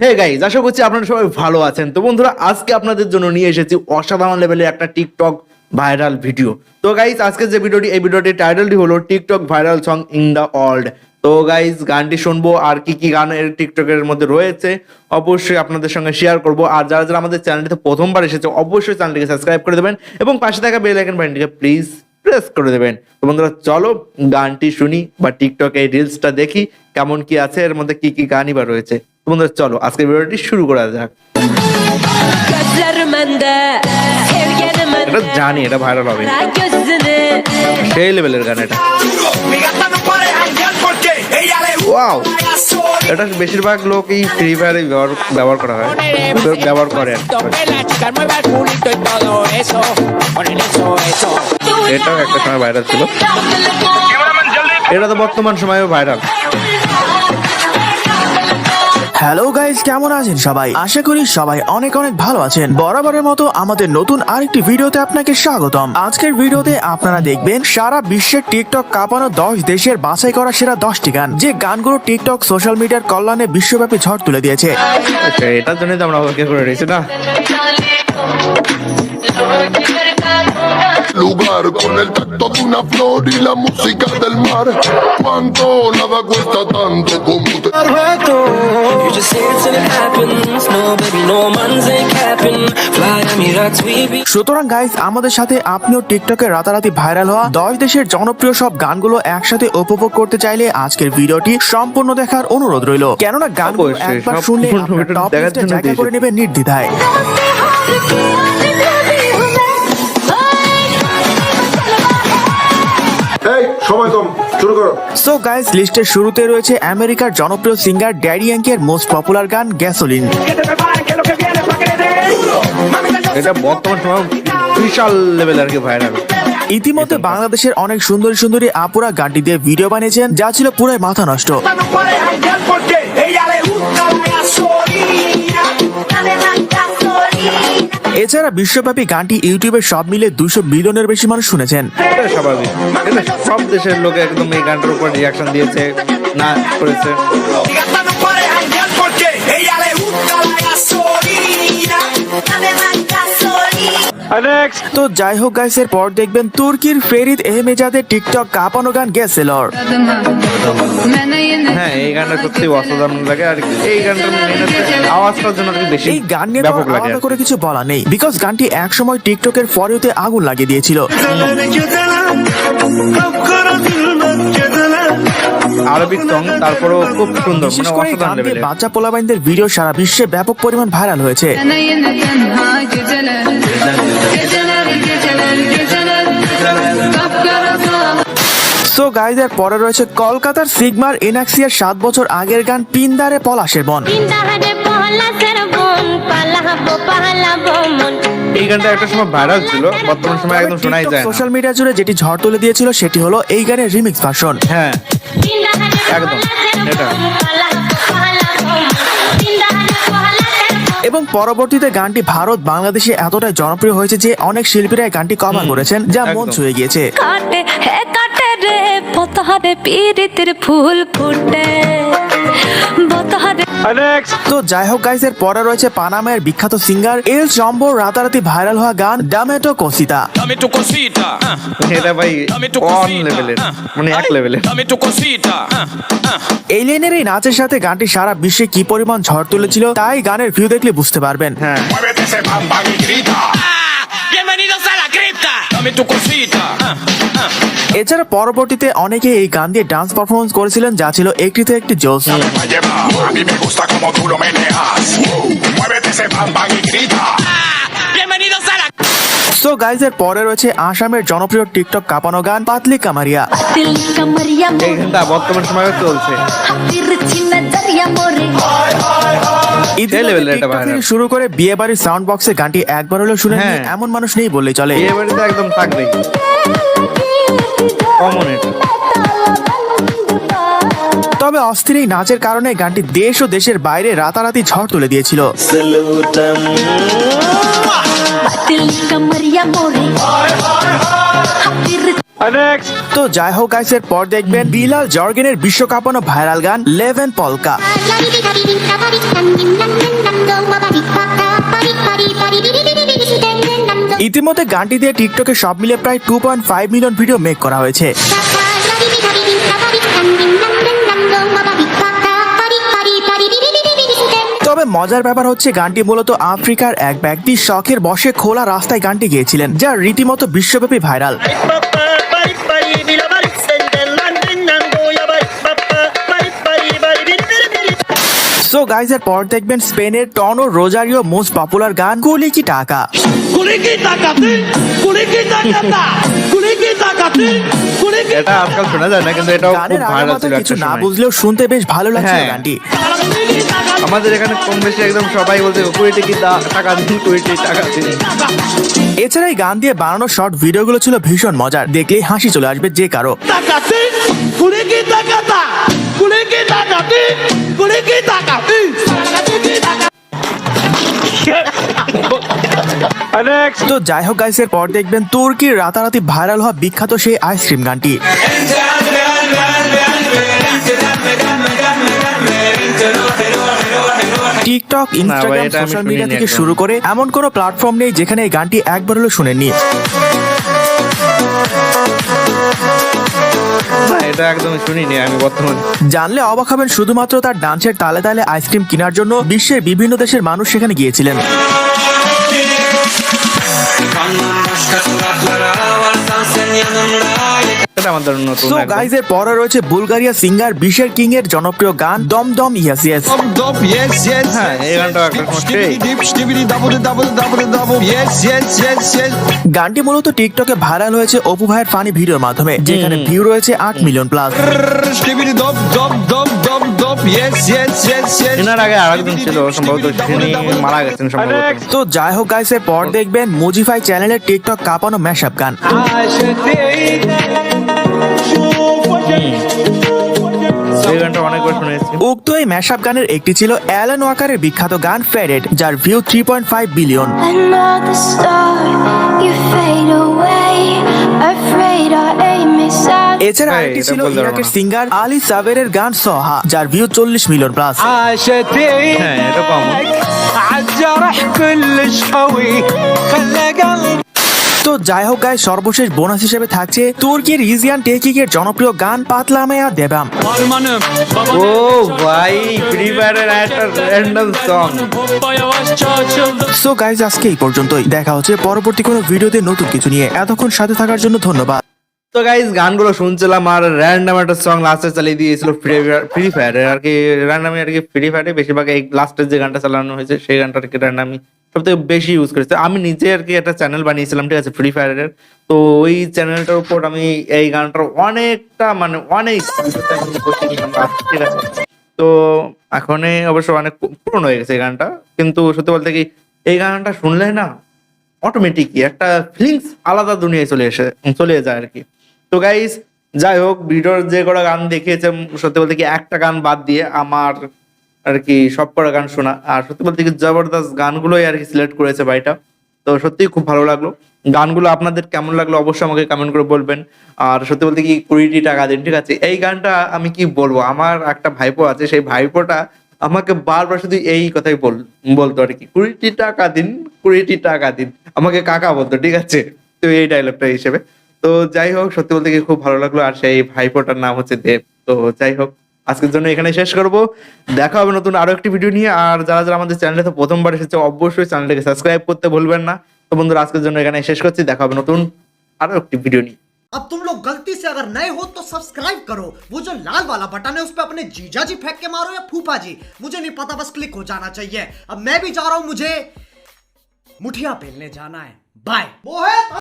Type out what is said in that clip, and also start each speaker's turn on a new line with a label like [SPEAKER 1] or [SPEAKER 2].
[SPEAKER 1] Hey guys, আশা করছি আপনারা সবাই ভালো আছেন। তো বন্ধুরা, আজকে আপনাদের জন্য নিয়ে এসেছি অসাধারণ লেভেলের একটা টিকটক ভাইরাল ভিডিও। তো গাইজ, আজকে যে ভিডিওটি, এই ভিডিওটির টাইটেলটি হলো TikTok viral song in the world. তো গাইজ, গানটি শুনবো আর কি কি গান এর টিকটকের মধ্যে রয়েছে অবশ্যই আপনাদের সঙ্গে শেয়ার করবো। আর যারা যারা আমাদের চ্যানেলটিতে প্রথমবার এসেছে অবশ্যই চ্যানেলটিকে সাবস্ক্রাইব করে দেবেন এবং পাশে থাকা বেল আইকন বাটনটিকে প্লিজ প্রেস করে দেবেন। তো বন্ধুরা, চলো গানটি শুনি বা টিকটক এই রিলসটা দেখি কেমন কি আছে, এর মধ্যে কি কি গানই বা রয়েছে। তো বন্ধুরা, চলো আজকের ভিডিওটি শুরু করা যাক। এটা জানি এটা ভাইরাল হবে, সেই লেভেলের গান এটা। ওয়াও, এটা বেশিরভাগ লোক এই ফ্রি ফায়ারে ব্যবহার করা হয়, ব্যবহার করে। এটাও একটা সময় ভাইরাল ছিল, এটা তো বর্তমান সময়েও ভাইরাল।
[SPEAKER 2] হ্যালো গাইস, কেমন আছেন সবাই? আশা করি সবাই অনেক অনেক ভালো আছেন। বরাবরের মতো আমাদের নতুন আরেকটি ভিডিওতে আপনাকে স্বাগতম। আজকের ভিডিওতে আপনারা দেখবেন সারা বিশ্বের টিকটক কাঁপানো 10 দেশের বাছাই করা সেরা 10টি গান, যে গানগুলো টিকটক সোশ্যাল মিডিয়ার কল্যাণে বিশ্বব্যাপী ঝড় তুলে দিয়েছে।
[SPEAKER 1] এটার জন্যই তো আমরা অপেক্ষা করে রয়েছি না।
[SPEAKER 3] Lugar con el tacto de una flor y la música del mar. Cuánto nada cuesta tanto como te.
[SPEAKER 4] You just say it till it happens. No baby, no man's ain't capping. Fly Emirates, we be.
[SPEAKER 2] সুতরাং guys, আমাদের সাথে আপনিও টিকটকে রাতারাতি viral হওয়া 10 দেশের জনপ্রিয় সব গানগুলো একসাথে উপভোগ করতে চাইলে আজকের ভিডিওটি সম্পূর্ণ দেখার অনুরোধ রইল, কেননা গানগুলো
[SPEAKER 1] অবশ্যই
[SPEAKER 2] একবার
[SPEAKER 1] সব
[SPEAKER 2] শুনলে
[SPEAKER 1] সম্পূর্ণ
[SPEAKER 2] আপনার
[SPEAKER 1] ভিডিওটা
[SPEAKER 2] টপ
[SPEAKER 1] দেখার
[SPEAKER 2] লিস্টে
[SPEAKER 1] জন্য
[SPEAKER 2] জায়গা করে নেবে নির্দ্বিধায়।
[SPEAKER 3] এই সময় কম, শুরু করো।
[SPEAKER 2] সো গাইস, লিস্টের শুরুতে রয়েছে আমেরিকার জনপ্রিয় সিঙ্গার ড্যাডি ইয়াঙ্কির মোস্ট পপুলার গান গ্যাসোলিন।
[SPEAKER 1] এটা বর্তমান সময় বিশাল লেভেল আর কি ভাইরাল।
[SPEAKER 2] ইতিমধ্যে বাংলাদেশের অনেক সুন্দরী সুন্দরী আপুরা গানটি দিয়ে ভিডিও বানিয়েছেন, যা ছিল পুরাই মাথা নষ্ট। এছাড়া বিশ্বব্যাপী গানটি ইউটিউবে সব মিলে 200 মিলিয়নের বেশি মানুষ শুনেছেন।
[SPEAKER 1] এটা স্বাভাবিক, এটা সব দেশের লোক একদম এই গানটার উপর রিয়াকশন দিয়েছে, না করেছে।
[SPEAKER 2] তো যাই হোক গাইস, এর পর দেখবেন তুর্কির ফেরিদ এহমেজাদের টিকটক কাঁপানো গান গ্যাসেলর।
[SPEAKER 1] হ্যাঁ, এই গানটা সত্যি অসাধারণ লাগে। আর এই গানটার আওয়াজটার জন্য বেশি
[SPEAKER 2] এই গান নিয়ে
[SPEAKER 1] ব্যাপক লাগে।
[SPEAKER 2] আলাদা করে কিছু বলা নেই, বিকজ গানটি এক সময় টিকটকের ফরিওতে আগুন লাগিয়ে দিয়েছিল।
[SPEAKER 1] আরবিক সং, তারপরেও খুব সুন্দর,
[SPEAKER 2] বিশেষ
[SPEAKER 1] মানে
[SPEAKER 2] করে এই
[SPEAKER 1] অসাধারণ
[SPEAKER 2] গান দিয়ে
[SPEAKER 1] লেভেলের।
[SPEAKER 2] বাচ্চা পোলাপাইনদের ভিডিও সারা বিশ্বে ব্যাপক পরিমাণ ভাইরাল হয়েছে। সো গাইজ, এর পরে রয়েছে কলকাতার সিগমার এনাক্সিয়ার 7 বছর আগের গান পিন্দারে পলাশের বন।
[SPEAKER 1] এই গানটা একটা সময় ভাইরাল ছিল, বর্তমান সময় একদম শোনাই যায় না।
[SPEAKER 2] সোশ্যাল মিডিয়া জুড়ে যেটি ঝড় তুলে দিয়েছিল সেটি হলো এই গানের রিমিক্স ভার্সন।
[SPEAKER 1] হ্যাঁ, একদম এটা।
[SPEAKER 2] এবং পরবর্তীতে গানটি ভারত বাংলাদেশে এতটাই জনপ্রিয় হয়েছে যে অনেক শিল্পীরা এই গানটি কভার করেছেন, যা মন
[SPEAKER 1] একদম।
[SPEAKER 2] ছুঁয়ে গিয়েছে।
[SPEAKER 5] কাটে হে কাটে রে পতহারে পীড়িতের ফুল ফুটে বতহারে।
[SPEAKER 2] তো যাই হোক গাইস, এর পরে রয়েছে পানামের বিখ্যাত সিঙ্গার এল জম্বো রাতারাতি ভাইরাল হওয়া গান ডামেটো কোসিতা।
[SPEAKER 4] Dame tu cosita.
[SPEAKER 1] এটা ভাই অন লেভেলের, মানে এক লেভেলের।
[SPEAKER 4] Dame tu cosita.
[SPEAKER 2] এলিয়েনের এই নাচের সাথে গানটি সারা বিশ্বে কি পরিমাণ ঝড় তুলেছিল তাই গানের ভিউ দেখলে বুঝতে পারবেন।
[SPEAKER 1] হ্যাঁ,
[SPEAKER 3] Muévete ese bam bam y grita.
[SPEAKER 4] Bienvenidos a la cripta. Dame tu cosita.
[SPEAKER 2] এছাড়া পরবর্তীতে অনেকে এই গান দিয়ে ডান্স পারফরমেন্স করেছিলেন, যা ছিল একটিতে একটি জোস।
[SPEAKER 3] Pa' llevar, a mí me gusta como tú lo meneas. Muévete ese bam bam y grita.
[SPEAKER 4] Bienvenidos a la.
[SPEAKER 2] So guys, এর পরে রয়েছে আসামের জনপ্রিয় টিকটক কাঁপানো গান পাতলি কামারিয়া।
[SPEAKER 5] দিল কামরিয়া
[SPEAKER 1] এই গানটা বর্তমান সময়ে চলছে।
[SPEAKER 5] তিরছি নজরিয়া মোরে
[SPEAKER 2] ইতিমধ্যে
[SPEAKER 1] লেভেলের এটা
[SPEAKER 2] টিকটক
[SPEAKER 1] ভাইরাল।
[SPEAKER 2] থেকে শুরু করে বিয়ে বাড়ির সাউন্ড বক্সে গানটি একবার হলেও শুনে
[SPEAKER 1] হ্যাঁ।
[SPEAKER 2] এমন মানুষ নেই বললেই চলে।
[SPEAKER 1] বিয়ে বাড়িতে একদম থাকবেই, কমন এটা।
[SPEAKER 2] তবে অস্থির এই নাচের কারণে গানটি দেশ ও দেশের বাইরে রাতারাতি ঝড় তুলে দিয়েছিল।
[SPEAKER 5] দিল কামরিয়া মোরে
[SPEAKER 2] তো যাই হোক গাইস, এর পর দেখবেন বিলাল জর্গেনের বিশ্বকাপানো ভাইরাল গান লেভেন পলকা। ইতিমধ্যে গানটি দিয়ে টিকটকে সব মিলে প্রায় 2.5 মিলিয়ন ভিডিও মেক করা হয়েছে। তবে মজার ব্যাপার হচ্ছে গানটি মূলত আফ্রিকার এক ব্যক্তি শখের বশে খোলা রাস্তায় গানটি গেয়েছিলেন, যা রীতিমতো বিশ্বব্যাপী ভাইরাল। সো গাইজ এর পর দেখবেন স্পেনের টনো রোজারিও মোস্ট পপুলার গান কুলি কি টাকা।
[SPEAKER 1] এটা আজকাল শোনা যায় না, কিন্তু এটাও খুব
[SPEAKER 2] গানের
[SPEAKER 1] ভাইরাল
[SPEAKER 2] আলাদা
[SPEAKER 1] ছিল
[SPEAKER 2] কিছু
[SPEAKER 1] একটা
[SPEAKER 2] না
[SPEAKER 1] সময়।
[SPEAKER 2] বুঝলেও শুনতে বেশ ভালো লাগছে
[SPEAKER 1] হ্যাঁ।
[SPEAKER 2] গানটি।
[SPEAKER 1] আমাদের এখানে কম বেশি একদম সবাই বলছে 20 কি টাকা দিন, 20 টাকা দিন।
[SPEAKER 2] এছাড়া এই গান দিয়ে বানানো শর্ট ভিডিওগুলো ছিল ভীষণ মজার, দেখলেই হাসি চলে আসবে যে কারো। তো যাই হোক গাইস, এর পর দেখবেন তুর্কির রাতারাতি ভাইরাল হওয়া বিখ্যাত সেই আইসক্রিম গানটি। টিকটক, ইনস্টাগ্রাম,
[SPEAKER 1] এটা আমি
[SPEAKER 2] সোশ্যাল মিডিয়া
[SPEAKER 1] শুনিনি
[SPEAKER 2] থেকে
[SPEAKER 1] একদম।
[SPEAKER 2] শুরু করে এমন কোনো প্ল্যাটফর্ম নেই যেখানে এই গানটি একবার হলেও শুনেননি।
[SPEAKER 1] না, এটা একদম শুনিনি আমি বর্তমানে।
[SPEAKER 2] জানলে অবাক হবেন, শুধুমাত্র তার ডান্সের তালে তালে আইসক্রিম কেনার জন্য বিশ্বের বিভিন্ন দেশের মানুষ সেখানে গিয়েছিলেন।
[SPEAKER 1] এটা আমাদের নতুন
[SPEAKER 2] সো
[SPEAKER 1] একদম।
[SPEAKER 2] গাইজ এর পরে রয়েছে বুলগারিয়া সিঙ্গার বিশের কিং এর জনপ্রিয় গান দম দম ইয়েস ইয়েস।
[SPEAKER 1] হ্যাঁ, এই গানটা একটা সময়
[SPEAKER 2] গানটি মূলত টিকটকে ভাইরাল হয়েছে অপু ভাইয়ের ফানি ভিডিওর মাধ্যমে, যেখানে ভিউ রয়েছে 8 মিলিয়ন প্লাস।
[SPEAKER 1] এনার আগে আরেকজন ছিল সম্ভবত, তিনি মারা গেছেন সম্ভবত।
[SPEAKER 2] তো যাই হোক গাইস, এর পর দেখবেন মুজিফাই চ্যানেলের টিকটক কাঁপানো ম্যাশআপ গান।
[SPEAKER 1] এই গানটা অনেকবার শুনেছি।
[SPEAKER 2] উক্ত এই ম্যাশআপ গানের একটি ছিল অ্যালান ওয়াকারের বিখ্যাত গান ফেডেড, যার view 3.5 billion.
[SPEAKER 5] Another star, you fade away. Afraid our aim is out.
[SPEAKER 2] এছাড়া
[SPEAKER 1] এই,
[SPEAKER 2] আরেকটি
[SPEAKER 1] এটা
[SPEAKER 2] ছিল
[SPEAKER 1] বলতে পারবো
[SPEAKER 2] ইরাকের
[SPEAKER 1] না।
[SPEAKER 2] সিঙ্গার আলী সাবেরের গান সোহা, যার ভিউ 40 মিলিয়ন প্লাস।
[SPEAKER 1] হ্যাঁ, এটা কম।
[SPEAKER 2] তো যাই হোক গাইস, সর্বশেষ বোনাস হিসেবে থাকছে তুর্কির ইজিয়ান টেকিকের জনপ্রিয় গান পাতলামেয়া দেবাম।
[SPEAKER 1] ও ভাই, ফ্রি ফায়ারের একটা র্যান্ডম সং।
[SPEAKER 2] সো গাইস, আজকে এই পর্যন্তই, দেখা হচ্ছে পরবর্তী কোনো ভিডিওতে নতুন কিছু নিয়ে। এতক্ষণ সাথে থাকার জন্য ধন্যবাদ।
[SPEAKER 1] তো গাইজ গানগুলো শুনছিলাম আর র্যান্ডম একটা সং লাস্টে চালিয়ে দিয়েছিল ফ্রি ফায়ারের আর কি। র্যান্ডামি আর কি ফ্রি ফায়ারে বেশিরভাগ এই লাস্টের যে গানটা চালানো হয়েছে সেই গানটা আর কি র্যান্ডামি সব থেকে বেশি ইউজ করেছে। আমি নিজে আর কি একটা চ্যানেল বানিয়েছিলাম, ঠিক আছে, ফ্রি ফায়ারের। তো ওই চ্যানেলটার উপর আমি এই গানটার অনেকটা মানে অনেক ঠিক আছে। তো এখন অবশ্য অনেক পুরনো হয়ে গেছে এই গানটা, কিন্তু সত্যি বলতে কি এই গানটা শুনলে না অটোমেটিকই একটা ফিলিংস আলাদা দুনিয়ায় চলে যায় আর কি। তো গাইস, যাই হোক, ভিডিওর যে কটা গান দেখিয়েছে সত্যি বলতে কি একটা গান বাদ দিয়ে আমার আর কি সব কটা গান শোনা, আর সত্যি বলতে কি জবরদস্ত গানগুলোই আর কি সিলেক্ট করেছে ভাইটা। তো সত্যি খুব ভালো লাগলো। গানগুলো আপনাদের কেমন লাগলো অবশ্যই আমাকে কমেন্ট করে বলবেন। আর সত্যি বলতে কি 20 টাকা দিন, ঠিক আছে, এই গানটা আমি কি বলবো, আমার একটা ভাইপো আছে, সেই ভাইপোটা আমাকে বারবার শুধু এই কথাই বলতো আর কি, 20 টাকা দিন, 20 টাকা দিন, আমাকে কাকা বলতো, ঠিক আছে। তো এই ডায়লগটা হিসেবে। তো যাই হোক, সত্যি বলতে কি খুব ভালো লাগলো। আর সেই ভাইপোটার নাম হচ্ছে দেব। তো যাই হোক, আজকের জন্য এখানে শেষ করব। দেখা হবে নতুন আরো একটি ভিডিও নিয়ে। আর যারা যারা আমাদের চ্যানেলে তো প্রথমবার এসেছে অবশ্যই চ্যানেলটাকে সাবস্ক্রাইব করতে ভুলবেন না। তো বন্ধুরা, আজকের জন্য এখানে শেষ করছি। দেখা হবে নতুন আরো একটি ভিডিও নিয়ে।
[SPEAKER 6] अब तुम लोग गलती से अगर नए हो तो सब्सक्राइब करो, वो जो लाल वाला बटन है उस पे अपने जीजा जी फेंक के मारो या फूफा जी, मुझे नहीं पता, बस क्लिक हो जाना चाहिए। अब मैं भी जा रहा हूं, मुझे मुठिया पेलने जाना है। बाय।